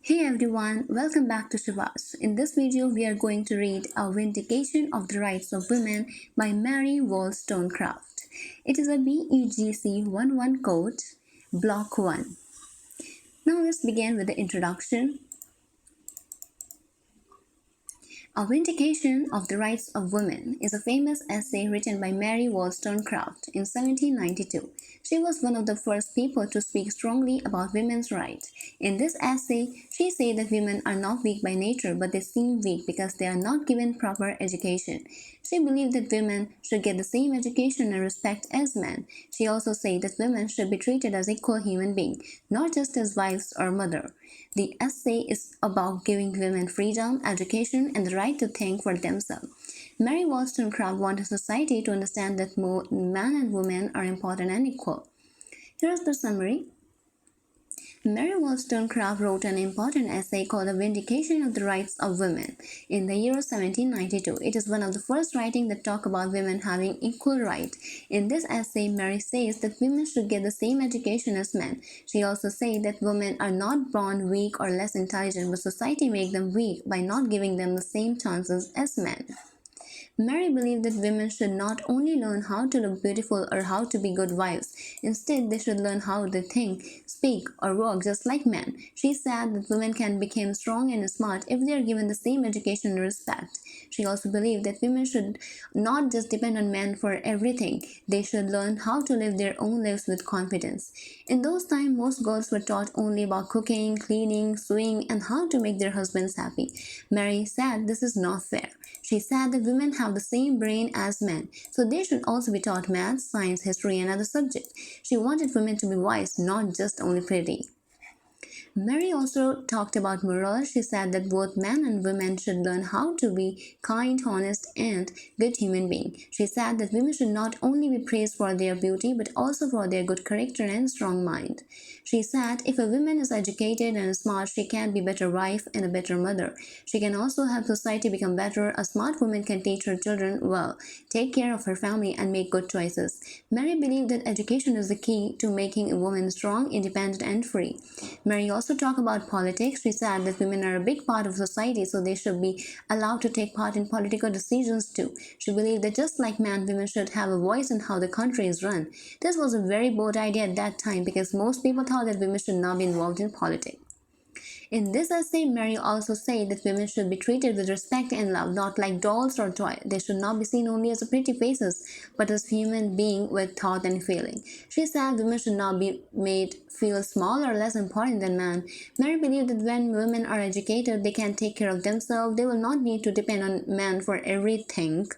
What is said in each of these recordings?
Hey everyone, welcome back to Shivas. In this video, we are going to read A Vindication of the Rights of Women by Mary Wollstonecraft. It is a BEGC 1-1 quote, Block 1. Now let's begin with the introduction. A Vindication of the Rights of Women is a famous essay written by Mary Wollstonecraft in 1792. She was one of the first people to speak strongly about women's rights. In this essay, she said that women are not weak by nature, but they seem weak because they are not given proper education. She believed that women should get the same education and respect as men. She also said that women should be treated as equal human beings, not just as wives or mothers. The essay is about giving women freedom, education, and the right to think for themselves. Mary Wollstonecraft wanted society to understand that both men and women are important and equal. Here's the summary. Mary Wollstonecraft wrote an important essay called The Vindication of the Rights of Women in the year 1792. It is one of the first writings that talk about women having equal rights. In this essay, Mary says that women should get the same education as men. She also says that women are not born weak or less intelligent, but society makes them weak by not giving them the same chances as men. Mary believed that women should not only learn how to look beautiful or how to be good wives, instead they should learn how to think, speak, or work just like men. She said that women can become strong and smart if they are given the same education and respect. She also believed that women should not just depend on men for everything. They should learn how to live their own lives with confidence. In those times, most girls were taught only about cooking, cleaning, sewing, and how to make their husbands happy. Mary said this is not fair. She said that women have the same brain as men, so they should also be taught math, science, history, and other subjects. She wanted women to be wise, not just only pretty. Mary also talked about morals. She said that both men and women should learn how to be kind, honest, and good human beings. She said that women should not only be praised for their beauty, but also for their good character and strong mind. She said if a woman is educated and smart, she can be a better wife and a better mother. She can also help society become better. A smart woman can teach her children well, take care of her family, and make good choices. Mary believed that education is the key to making a woman strong, independent, and free. Mary also talked about politics. She said that women are a big part of society, so they should be allowed to take part in political decisions too. She believed that just like men, women should have a voice in how the country is run. This was a very bold idea at that time because most people thought that women should not be involved in politics. In this essay, Mary also said that women should be treated with respect and love, not like dolls or toys. They should not be seen only as pretty faces, but as human beings with thought and feeling. She said women should not be made feel small or less important than men. Mary believed that when women are educated, they can take care of themselves. They will not need to depend on men for everything.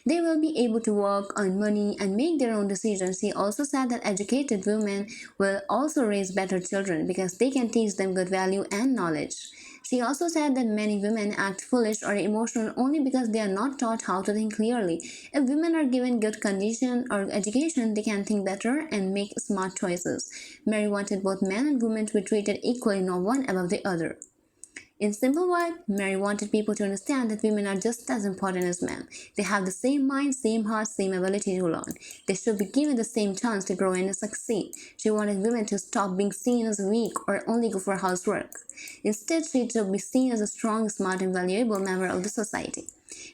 They will be able to work, earn money, and make their own decisions. She also said that educated women will also raise better children because they can teach them good value and knowledge. She also said that many women act foolish or emotional only because they are not taught how to think clearly. If women are given good condition or education, they can think better and make smart choices. Mary wanted both men and women to be treated equally, not one above the other. In simple words, Mary wanted people to understand that women are just as important as men. They have the same mind, same heart, same ability to learn. They should be given the same chance to grow and succeed. She wanted women to stop being seen as weak or only good for housework. Instead, she should be seen as a strong, smart, and valuable member of the society.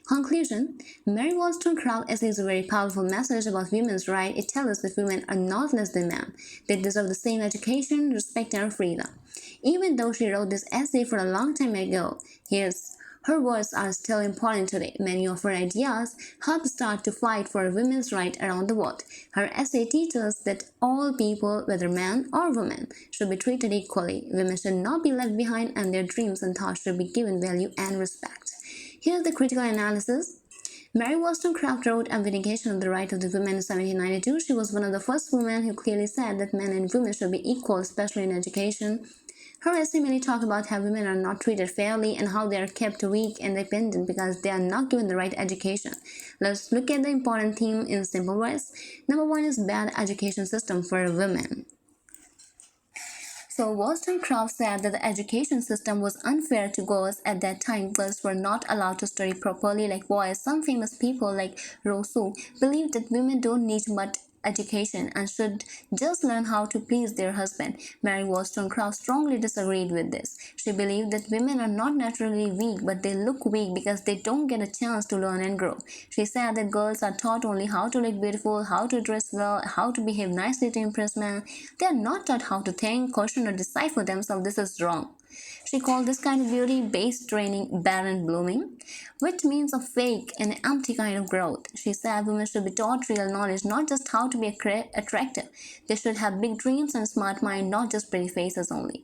Conclusion. Mary Wollstonecraft essay is a very powerful message about women's rights. It tells us that women are not less than men. They deserve the same education, respect, and freedom. Even though she wrote this essay for a long time ago, her words are still important today. Many of her ideas helped start to fight for women's rights around the world. Her essay teaches us that all people, whether men or women, should be treated equally. Women should not be left behind, and their dreams and thoughts should be given value and respect. Here's the critical analysis. Mary Wollstonecraft wrote A Vindication of the Right of the Women in 1792. She was one of the first women who clearly said that men and women should be equal, especially in education. Her essay mainly talked about how women are not treated fairly and how they are kept weak and dependent because they are not given the right education. Let's look at the important theme in simple words. Number one is bad education system for women. So Wollstonecraft said that the education system was unfair to girls at that time. Girls were not allowed to study properly like boys. Some famous people like Rousseau believed that women don't need much education and should just learn how to please their husband. Mary Wollstonecraft strongly disagreed with this. She believed that women are not naturally weak, but they look weak because they don't get a chance to learn and grow. She said that girls are taught only how to look beautiful, how to dress well, how to behave nicely to impress men. They are not taught how to think, question, or decide for themselves. This is wrong. She called this kind of beauty based training barren blooming, which means a fake and empty kind of growth. She said women should be taught real knowledge, not just how to be attractive. They should have big dreams and smart mind, not just pretty faces only.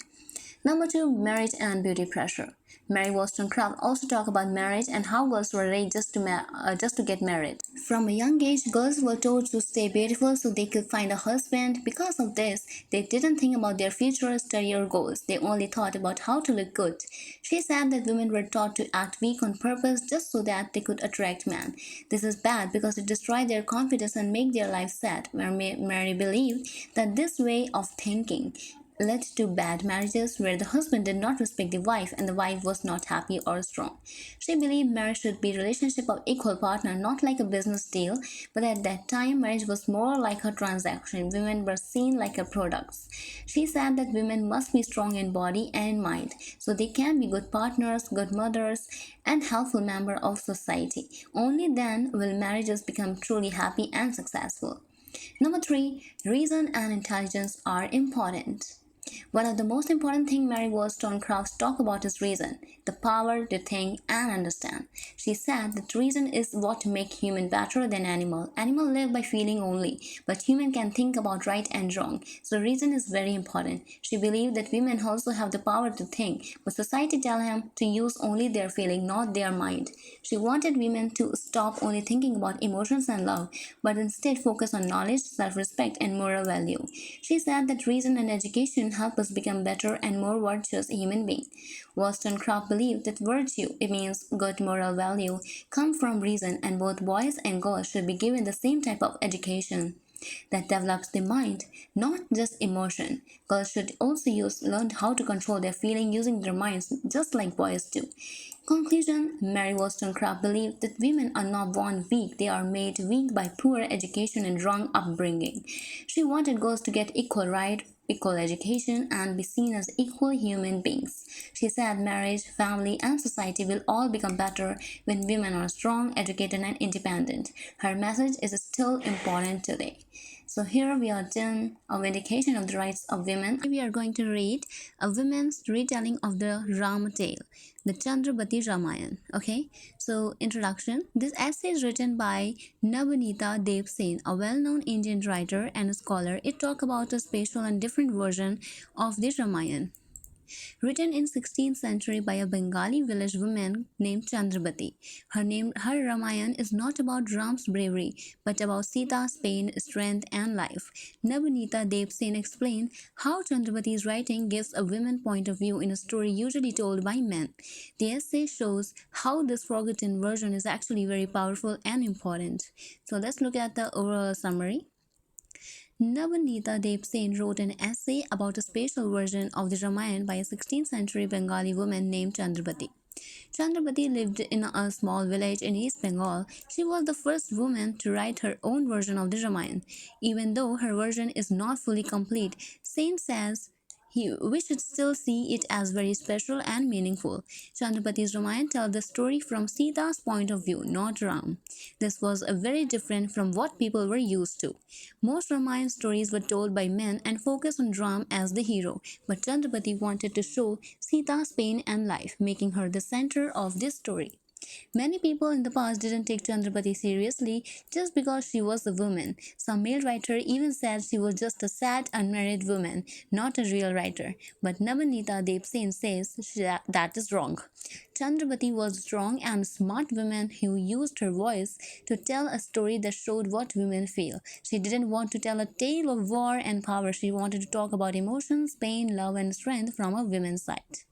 Number two, marriage and beauty pressure. Mary Wollstonecraft also talked about marriage and how girls were raised just to get married. From a young age, girls were told to stay beautiful so they could find a husband. Because of this, they didn't think about their future study or goals. They only thought about how to look good. She said that women were taught to act weak on purpose just so that they could attract men. This is bad because it destroyed their confidence and make their life sad. Mary believed that this way of thinking led to bad marriages where the husband did not respect the wife and the wife was not happy or strong. She believed marriage should be a relationship of equal partner, not like a business deal, but at that time marriage was more like a transaction. Women were seen like a products. She said that women must be strong in body and in mind so they can be good partners, good mothers, and helpful member of society. Only then will marriages become truly happy and successful. Number three, reason and intelligence are important. One of the most important things Mary Wollstonecraft talked about is reason, the power to think and understand. She said that reason is what makes human better than animal. Animal live by feeling only, but human can think about right and wrong. So reason is very important. She believed that women also have the power to think, but society tell them to use only their feeling, not their mind. She wanted women to stop only thinking about emotions and love, but instead focus on knowledge, self-respect, and moral value. She said that reason and education help us become better and more virtuous human beings. Wollstonecraft believed that virtue, it means good moral value, come from reason and both boys and girls should be given the same type of education that develops the mind, not just emotion. Girls should also learn how to control their feeling using their minds just like boys do. Conclusion, Mary Wollstonecraft believed that women are not born weak, they are made weak by poor education and wrong upbringing. She wanted girls to get equal right, equal education, and be seen as equal human beings. She said marriage, family, and society will all become better when women are strong, educated, and independent. Her message is still important today. So here we are done a vindication of the rights of women. We are going to read a women's retelling of the Rama tale, the Chandrabati Ramayan. Okay, so introduction. This essay is written by Nabanita Dev Sen, a well-known Indian writer and scholar. It talks about a special and different version of the Ramayan, written in 16th century by a Bengali village woman named Chandrabati. Her Ramayan is not about Ram's bravery, but about Sita's pain, strength, and life. Nabanita Devsen explained how Chandrabati's writing gives a women point of view in a story usually told by men. The essay shows how this forgotten version is actually very powerful and important. So let's look at the overall summary. Nabanita Debsen wrote an essay about a special version of the Ramayana by a 16th century Bengali woman named Chandrabati. Chandrabati lived in a small village in East Bengal. She was the first woman to write her own version of the Ramayana. Even though her version is not fully complete, Saint says we should still see it as very special and meaningful. Chandrapati's Ramayana tells the story from Sita's point of view, not Ram. This was very different from what people were used to. Most Ramayana stories were told by men and focused on Ram as the hero, but Chandrapati wanted to show Sita's pain and life, making her the center of this story. Many people in the past didn't take Chandrapati seriously just because she was a woman. Some male writer even said she was just a sad unmarried woman, not a real writer. But Nabanita Debsen says that is wrong. Chandrapati was a strong and smart woman who used her voice to tell a story that showed what women feel. She didn't want to tell a tale of war and power. She wanted to talk about emotions, pain, love, and strength from a woman's side.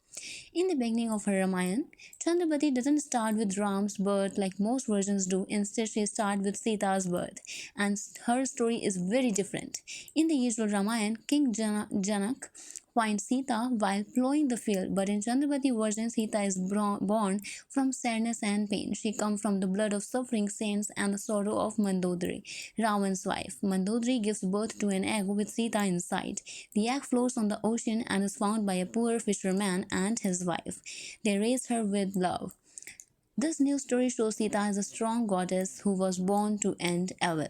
In the beginning of her Ramayana, Chandrapati doesn't start with Ram's birth like most versions do. Instead, she starts with Sita's birth, and her story is very different. In the usual Ramayana, King Janak finds Sita while plowing the field, but in Chandrabati version, Sita is born from sadness and pain. She comes from the blood of suffering saints and the sorrow of Mandodari, Ravan's wife. Mandodari gives birth to an egg with Sita inside. The egg floats on the ocean and is found by a poor fisherman and his wife. They raise her with love. This new story shows Sita as a strong goddess who was born to end evil.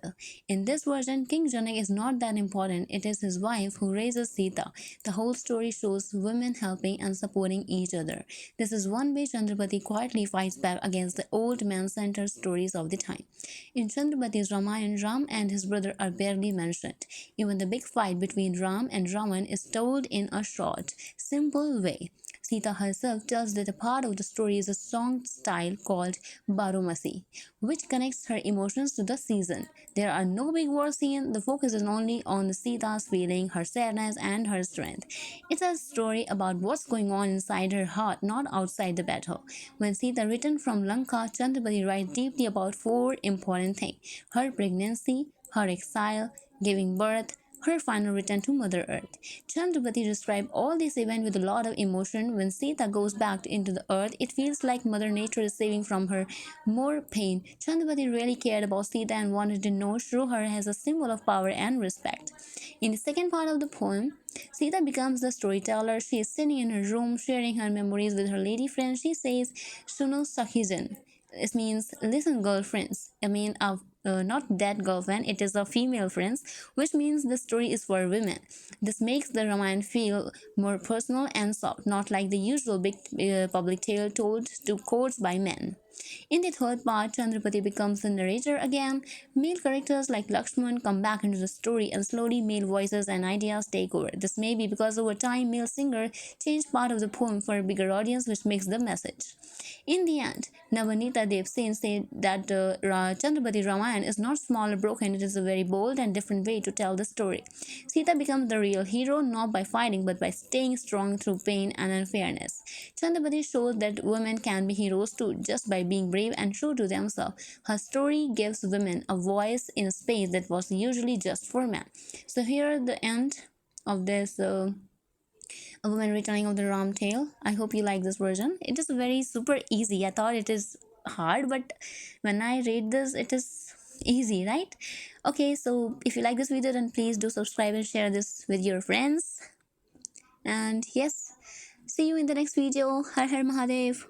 In this version, King Janak is not that important, it is his wife who raises Sita. The whole story shows women helping and supporting each other. This is one way Chandrapati quietly fights back against the old man centered stories of the time. In Chandrapati's Ramayan, Ram and his brother are barely mentioned. Even the big fight between Ram and Ravan is told in a short, simple way. Sita herself tells that a part of the story is a song style called Baromasi, which connects her emotions to the season. There are no big war scenes, the focus is only on the Sita's feeling, her sadness, and her strength. It's a story about what's going on inside her heart, not outside the battle. When Sita returned from Lanka, Chandrapati writes deeply about four important things: her pregnancy, her exile, giving birth, her final return to Mother Earth. Chandrapati described all these events with a lot of emotion. When Sita goes back into the earth, it feels like Mother Nature is saving from her more pain. Chandrapati really cared about Sita and wanted to show her as a symbol of power and respect. In the second part of the poem, Sita becomes the storyteller. She is sitting in her room sharing her memories with her lady friend. She says, Suno Sakhijan. This means listen, girlfriends. Not that girlfriend, it is a female friends, which means the story is for women. This makes the Ramayana feel more personal and soft, not like the usual big public tale told to courts by men. In the third part, Chandrapati becomes the narrator again. Male characters like Lakshman come back into the story and slowly male voices and ideas take over. This may be because over time male singer changed part of the poem for a bigger audience, which makes the message. In the end, Navanita Dev Sen said that Chandrapati Ramayan is not small or broken, it is a very bold and different way to tell the story. Sita becomes the real hero not by fighting but by staying strong through pain and unfairness. Chandrapati shows that women can be heroes too, just by being brave and true to themselves. Her story gives women a voice in a space that was usually just for men. So here the end of this a woman retelling of the Ram tale. I hope you like this version. It is very super easy. I thought it is hard, but when I read this, it is easy, right? Okay, so if you like this video, then please do subscribe and share this with your friends. And yes, see you in the next video. Har Har Mahadev.